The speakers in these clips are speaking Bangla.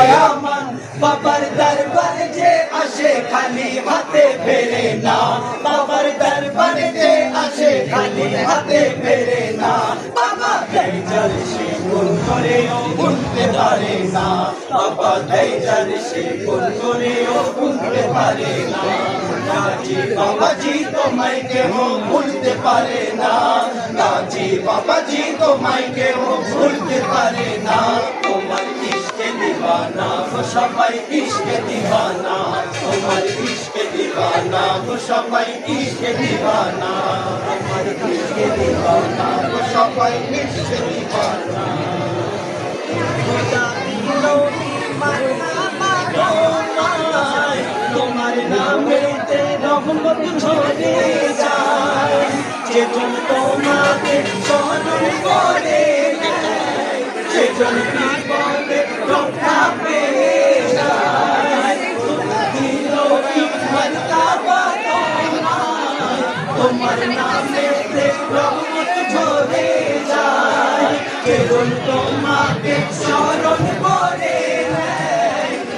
দয়ামান বাবার দরবার যে আসে খালি হাতে ফেরে না বাবার দরবার যে আসে খালি হাতে ফেরে না বাবা দেয় জল সে গুণ করেও ভুলতে পারে না বাবা দেয় জল সে গুণ করেও ভুলতে পারে না গাজী বাবাজি তোমায় কেউ ভুলতে পারে না গাজী বাবাজি তোমায় কেউ ভুলতে পারে না তোমার ইশকে দিওয়ানা গো সবাই ইশকে দিওয়ানা তোমার ইশকে দিওয়ানা গো সবাই ইশকে দিওয়ানা তোমার ইশকে দিওয়ানা গো সবাই ইশকে দিওয়ানা খোদা দিলো ইমান আমায় তোমার নামেতে রহমত ঝরে যায় যেজন তোমাকে স্মরণ করে যেজন বিপদে রক্ষা পেয়ে যায় দিলো ইমান তোমার নামেতে রহমত ঝরে যায় যেজন তোমাকে স্মরণ করে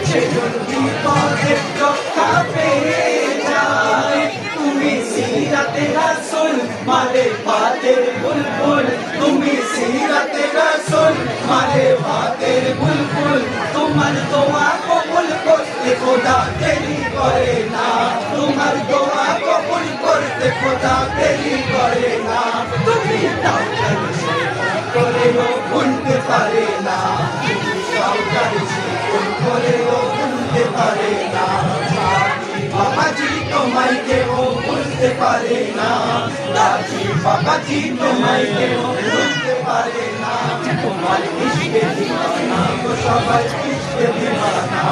সেজন বিপদে রক্ষা পেয়ে যায় তুমি সিরাতে রাসূল মারে বাতের বুলবুল তুমি সিরাতে রাসূল মারে বাতের বুলবুল তোমার দোয়া কবুল করতে খোদা দেরি করে না তোমার দোয়া কবুল করতে খোদা দেরি করে না তুমি তাওকাল সে করেও ভুলতে পারে না তুমি তাওকাল সে করেও ভুলতে পারে না বাবাজি তোমায় কেউ ভুলতে পারে না গাজী বাবাজি তোমায় কেউ ভুলতে পারে না তোমার ইশকে দিওয়ানা গো সবাই ইশকে দিওয়ানা